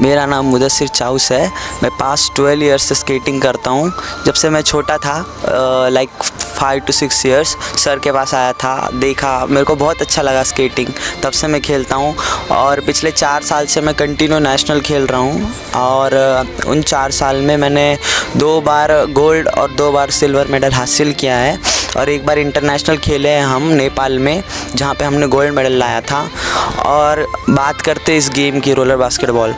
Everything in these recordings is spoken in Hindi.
मेरा नाम मुदस्सिर चाउस है। मैं पास्ट 12 ईयर्स से स्केटिंग करता हूँ। जब से मैं छोटा था, लाइक 5 to 6 ईयर्स, सर के पास आया था, देखा, मेरे को बहुत अच्छा लगा स्केटिंग, तब से मैं खेलता हूँ। और पिछले 4 साल से मैं कंटिन्यू नेशनल खेल रहा हूँ। और उन 4 साल में मैंने 2 बार गोल्ड और 2 बार सिल्वर मेडल हासिल किया है। और एक बार इंटरनेशनल खेले हैं हम नेपाल में, जहाँ पे हमने गोल्ड मेडल लाया था। और बात करते इस गेम की, रोलर बास्केटबॉल,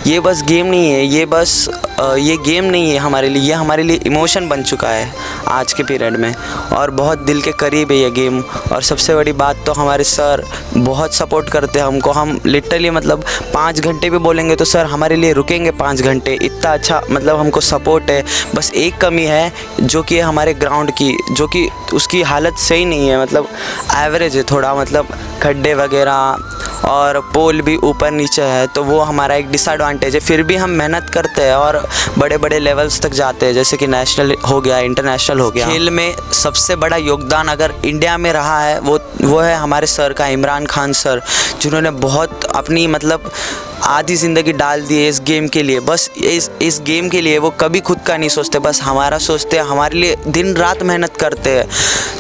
ये बस गेम नहीं है, ये गेम नहीं है हमारे लिए, ये हमारे लिए इमोशन बन चुका है आज के पीरियड में, और बहुत दिल के करीब है ये गेम। और सबसे बड़ी बात तो हमारे सर बहुत सपोर्ट करते हैं हमको। हम लिटरली मतलब 5 घंटे भी बोलेंगे तो सर हमारे लिए रुकेंगे 5 घंटे, इतना अच्छा मतलब हमको सपोर्ट है। बस एक कमी है जो कि हमारे ग्राउंड की, जो कि उसकी हालत सही नहीं है, मतलब एवरेज है थोड़ा, मतलब खड्डे वगैरह और पोल भी ऊपर नीचे है, तो वो हमारा एक डिसएडवांटेज है। फिर भी हम मेहनत करते हैं और बड़े बड़े लेवल्स तक जाते हैं, जैसे कि नेशनल हो गया, इंटरनेशनल हो गया। खेल में सबसे बड़ा योगदान अगर इंडिया में रहा है वो है हमारे सर का, इमरान खान सर, जिन्होंने बहुत अपनी मतलब आधी ज़िंदगी डाल दी है इस गेम के लिए। बस इस गेम के लिए वो कभी खुद का नहीं सोचते, बस हमारा सोचते हैं, हमारे लिए दिन रात मेहनत करते हैं।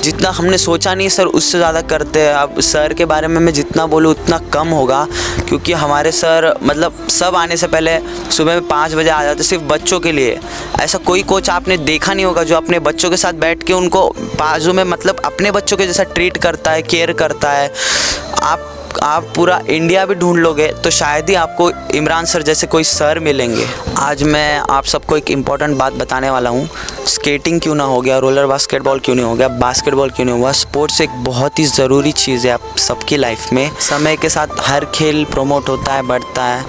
जितना हमने सोचा नहीं सर, उससे ज़्यादा करते हैं। अब सर के बारे में मैं जितना बोलूँ उतना कम होगा, क्योंकि हमारे सर मतलब सब आने से पहले सुबह में 5 बजे आ जाते सिर्फ बच्चों के लिए। ऐसा कोई कोच आपने देखा नहीं होगा जो अपने बच्चों के साथ बैठ के उनको बाजू में मतलब अपने बच्चों के जैसा ट्रीट करता है, केयर करता है। आप पूरा इंडिया भी ढूंढ लोगे तो शायद ही आपको इमरान सर जैसे कोई सर मिलेंगे। आज मैं आप सबको एक इम्पॉर्टेंट बात बताने वाला हूँ। स्केटिंग क्यों ना हो गया, रोलर बास्केटबॉल क्यों नहीं हो गया, बास्केटबॉल क्यों नहीं हुआ, स्पोर्ट्स एक बहुत ही ज़रूरी चीज़ है आप सबकी लाइफ में। समय के साथ हर खेल प्रमोट होता है, बढ़ता है,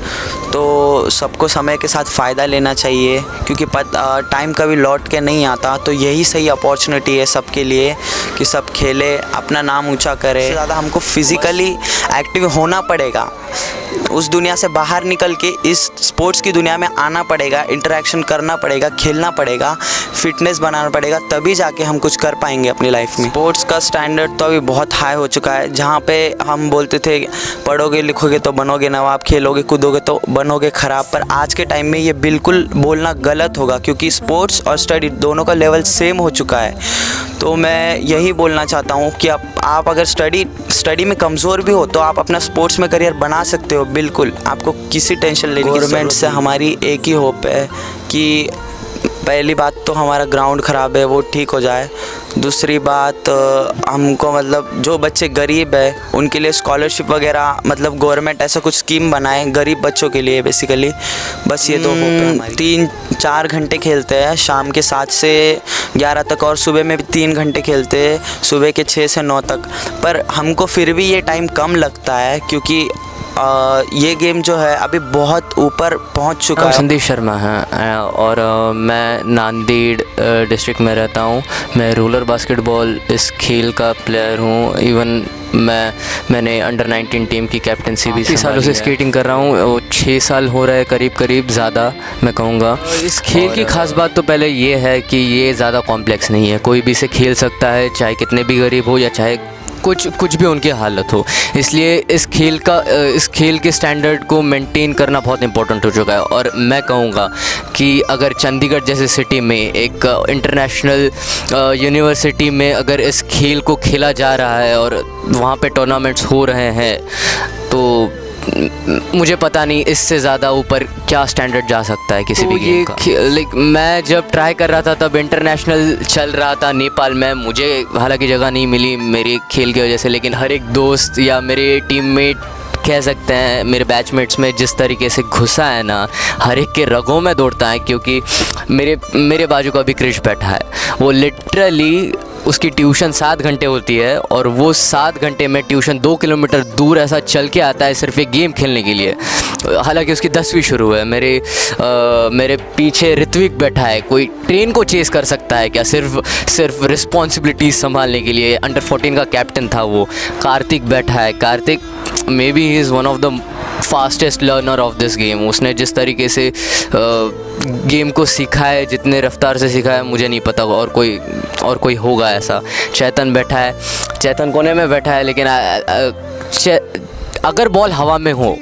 तो सबको समय के साथ फ़ायदा लेना चाहिए, क्योंकि टाइम कभी लौट के नहीं आता। तो यही सही अपॉर्चुनिटी है सबके लिए कि सब खेले, अपना नाम ऊंचा करे। ज़्यादा हमको फिज़िकली एक्टिव होना पड़ेगा, उस दुनिया से बाहर निकल के इस स्पोर्ट्स की दुनिया में आना पड़ेगा, इंटरेक्शन करना पड़ेगा, खेलना पड़ेगा, फिटनेस बनाना पड़ेगा, तभी जाके हम कुछ कर पाएंगे अपनी लाइफ में। स्पोर्ट्स का स्टैंडर्ड तो अभी बहुत हाई हो चुका है। जहाँ पे हम बोलते थे पढ़ोगे लिखोगे तो बनोगे नवाब, खेलोगे कूदोगे तो बनोगे ख़राब, पर आज के टाइम में ये बिल्कुल बोलना गलत होगा, क्योंकि स्पोर्ट्स और स्टडी दोनों का लेवल सेम हो चुका है। तो मैं यही बोलना चाहता हूँ कि आप अगर स्टडी में कमज़ोर भी हो तो आप अपना स्पोर्ट्स में करियर बना सकते हो। बिल्कुल, आपको किसी टेंशन लेने की गवर्नमेंट से हमारी एक ही होप है कि पहली बात तो हमारा ग्राउंड ख़राब है वो ठीक हो जाए। दूसरी बात, हमको मतलब जो बच्चे गरीब है उनके लिए स्कॉलरशिप वगैरह, मतलब गवर्नमेंट ऐसा कुछ स्कीम बनाए गरीब बच्चों के लिए बेसिकली। बस ये 2 होप है हमारी। 3-4 घंटे खेलते हैं शाम के 7 से 11 तक, और सुबह में भी 3 घंटे खेलते हैं, सुबह के 6 से 9 तक। पर हमको फिर भी ये टाइम कम लगता है, क्योंकि ये गेम जो है अभी बहुत ऊपर पहुंच चुका है। संदीप शर्मा है और मैं नांदेड़ डिस्ट्रिक्ट में रहता हूं। मैं रोलर बास्केटबॉल इस खेल का प्लेयर हूं। इवन मैंने अंडर 19 टीम की कैप्टनसी भी 3 सालों से स्केटिंग कर रहा हूँ। 6 साल हो रहा है करीब ज़्यादा मैं कहूँगा। इस खेल की ख़ास बात तो पहले ये है कि ये ज़्यादा कॉम्प्लेक्स नहीं है, कोई भी इसे खेल सकता है, चाहे कितने भी गरीब हो या चाहे कुछ भी उनकी हालत हो। इसलिए इस खेल के स्टैंडर्ड को मेंटेन करना बहुत इंपॉर्टेंट हो चुका है। और मैं कहूँगा कि अगर चंडीगढ़ जैसे सिटी में एक इंटरनेशनल यूनिवर्सिटी में अगर इस खेल को खेला जा रहा है और वहाँ पे टूर्नामेंट्स हो रहे हैं, तो मुझे पता नहीं इससे ज़्यादा ऊपर क्या स्टैंडर्ड जा सकता है किसी भी गेम का। मैं जब ट्राई कर रहा था तब इंटरनेशनल चल रहा था नेपाल में। मुझे हालांकि जगह नहीं मिली मेरे खेल की वजह से, लेकिन हर एक दोस्त या मेरे टीममेट कह सकते हैं, मेरे बैचमेट्स में जिस तरीके से घुसा है ना, हर एक के रगों में दौड़ता है। क्योंकि मेरे बाजू का भी क्रिश बैठा है, वो लिटरली उसकी ट्यूशन 7 घंटे होती है और वो 7 घंटे में ट्यूशन 2 किलोमीटर दूर ऐसा चल के आता है सिर्फ एक गेम खेलने के लिए। हालांकि उसकी 10वीं शुरू है। मेरे पीछे ऋत्विक बैठा है। कोई ट्रेन को चेस कर सकता है क्या सिर्फ रिस्पॉन्सिबिलिटीज़ संभालने के लिए? अंडर 14 का कैप्टन था वो। कार्तिक बैठा है। Kartik may be he is one of the fastest learner of this game. उसने जिस तरीके से गेम को सीखा है, जितने रफ्तार से सीखा है, मुझे नहीं पता और कोई होगा ऐसा। चेतन बैठा है। चेतन कोने में बैठा है, लेकिन अगर बॉल हवा में हो,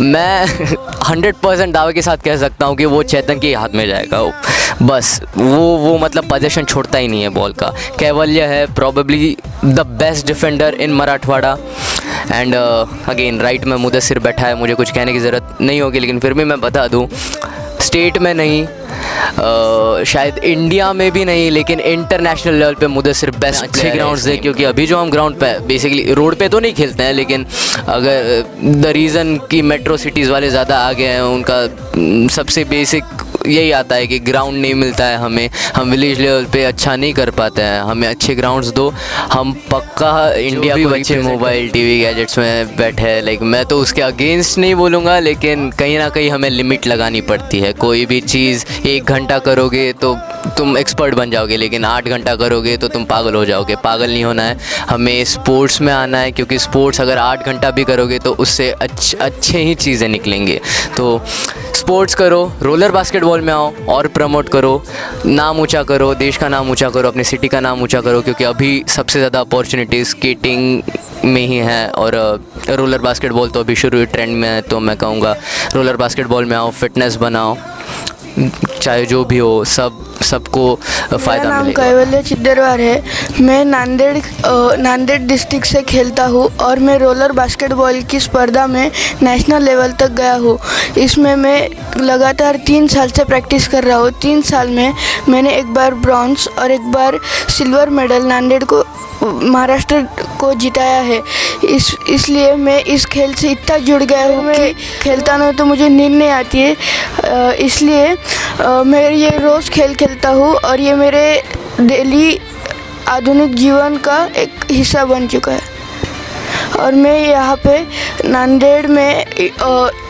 मैं 100% दावे के साथ कह सकता हूँ कि वो चेतन के हाथ में जाएगा। बस वो मतलब पोजीशन छोड़ता ही नहीं है बॉल का। कैवल्य है probably the best defender in Marathwada. And again right में मुदस्सिर बैठा है, मुझे कुछ कहने की ज़रूरत नहीं होगी, लेकिन फिर भी मैं बता दूँ, स्टेट में नहीं, शायद इंडिया में भी नहीं, लेकिन इंटरनेशनल लेवल पे मुदस्सिर बेस्ट अच्छे ग्राउंड्स है। क्योंकि अभी जो हम ग्राउंड पे बेसिकली रोड पे तो नहीं खेलते हैं, लेकिन अगर द रीज़न कि मेट्रो सिटीज़ वाले ज़्यादा आ गए हैं, उनका सबसे बेसिक यही आता है कि ग्राउंड नहीं मिलता है हमें, हम विलेज लेवल पे अच्छा नहीं कर पाते हैं, हमें अच्छे ग्राउंड्स दो। हम पक्का इंडिया भी बच्चे मोबाइल टीवी गैजेट्स में बैठे हैं, लाइक मैं तो उसके अगेंस्ट नहीं बोलूँगा, लेकिन कहीं ना कहीं हमें लिमिट लगानी पड़ती है। कोई भी चीज़ 1 घंटा करोगे तो तुम एक्सपर्ट बन जाओगे, लेकिन 8 घंटा करोगे तो तुम पागल हो जाओगे। पागल नहीं होना है, हमें स्पोर्ट्स में आना है, क्योंकि स्पोर्ट्स अगर 8 घंटा भी करोगे तो उससे अच्छे ही चीज़ें निकलेंगे। तो स्पोर्ट्स करो, रोलर बास्केटबॉल में आओ और प्रमोट करो, नाम ऊंचा करो, देश का नाम ऊंचा करो, अपनी सिटी का नाम ऊंचा करो, क्योंकि अभी सबसे ज़्यादा अपॉर्चुनिटीज़ स्केटिंग में ही है। और रोलर बास्केटबॉल तो अभी शुरू ट्रेंड में है, तो मैं कहूँगा रोलर बास्केटबॉल में आओ, फिटनेस बनाओ, चाहे जो भी हो, सबको फ़ायदा मिलेगा। मेरा नाम कैवल्य चिद्दरवार है। मैं नांदेड़ डिस्ट्रिक्ट से खेलता हूँ और मैं रोलर बास्केटबॉल की स्पर्धा में नेशनल लेवल तक गया हूँ। इसमें मैं लगातार 3 साल से प्रैक्टिस कर रहा हूँ। 3 साल में मैंने एक बार ब्रॉन्ज और एक बार सिल्वर मेडल नांदेड़ को, महाराष्ट्र को जिताया है। इसलिए मैं इस खेल से इतना जुड़ गया हूँ, मैं खेलता नहीं तो मुझे नींद नहीं आती है। इसलिए मैं ये रोज़ खेल खेलता हूँ और ये मेरे डेली आधुनिक जीवन का एक हिस्सा बन चुका है। और मैं यहाँ पे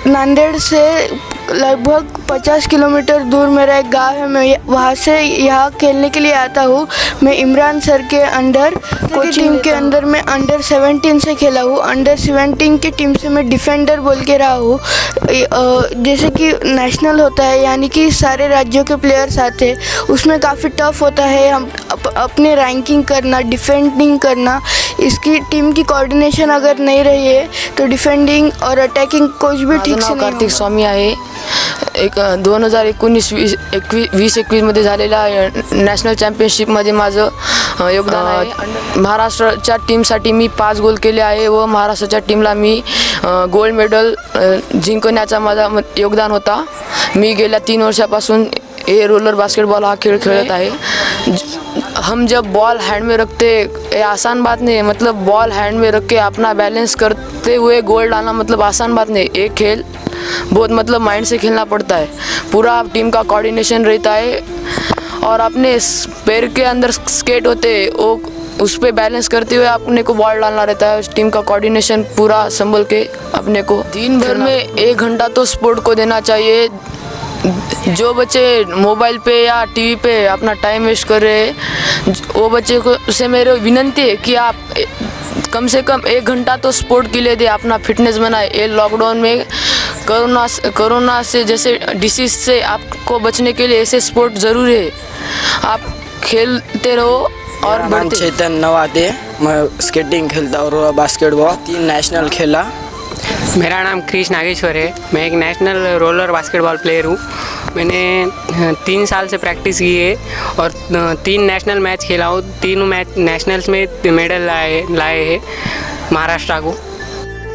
नांदेड़ से लगभग 50 किलोमीटर दूर मेरा एक गांव है। मैं वहाँ से यहाँ खेलने के लिए आता हूँ। मैं इमरान सर के अंडर टीम के अंदर मैं अंडर 17 से खेला हूँ। अंडर 17 की टीम से मैं डिफेंडर बोल के रहा हूँ। जैसे कि नेशनल होता है, यानी कि सारे राज्यों के प्लेयर्स आते हैं, उसमें काफ़ी टफ होता है हम अपने रैंकिंग करना, डिफेंडिंग करना। इसकी टीम की कोऑर्डिनेशन अगर नहीं रही है तो डिफेंडिंग और अटॅकिंग कोच भी ठीक से नहीं। कार्तिक स्वामी आहे। एक 2019-20 मध्ये झालेल्या नॅशनल चॅम्पियनशिपमध्ये माझं योगदान आहे। महाराष्ट्राच्या टीमसाठी मी 5 गोल केले आहे व महाराष्ट्राच्या टीमला मी गोल्ड मेडल जिंकण्याचा माझा योगदान होता। मी गेल्या 3 वर्षापासून ये रोलर बास्केटबॉल हा खेळ खेळत आहे। हम जब बॉल हैंड में रखते, ये आसान बात नहीं है, मतलब बॉल हैंड में रख के अपना बैलेंस करते हुए गोल डालना मतलब आसान बात नहीं। एक खेल बहुत मतलब माइंड से खेलना पड़ता है, पूरा टीम का कोऑर्डिनेशन रहता है और अपने पैर के अंदर स्केट होते हैं, वो उस पर बैलेंस करते हुए अपने को बॉल डालना रहता है। टीम का कोऑर्डिनेशन पूरा संभल के अपने को दिन भर में 1 घंटा तो स्पोर्ट को देना चाहिए। जो बच्चे मोबाइल पे या टीवी पे अपना टाइम वेस्ट कर रहे हैं, वो बच्चे को से मेरी विनंती है कि आप कम से कम 1 घंटा तो स्पोर्ट के लिए दे, अपना फिटनेस बनाए। ये लॉकडाउन में कोरोना से जैसे डिसीज से आपको बचने के लिए ऐसे स्पोर्ट ज़रूरी है। आप खेलते रहो और नाम चेतन नवाते, मैं स्केटिंग खेलता हूँ, रोलर बास्केटबॉल 3 नेशनल खेला। मेरा नाम क्रिश नागेश्वर है। मैं एक नेशनल रोलर बास्केटबॉल प्लेयर हूँ। मैंने 3 साल से प्रैक्टिस की है और 3 नेशनल मैच खेला हूँ। तीनों मैच नेशनल्स में मेडल लाए हैं महाराष्ट्र को।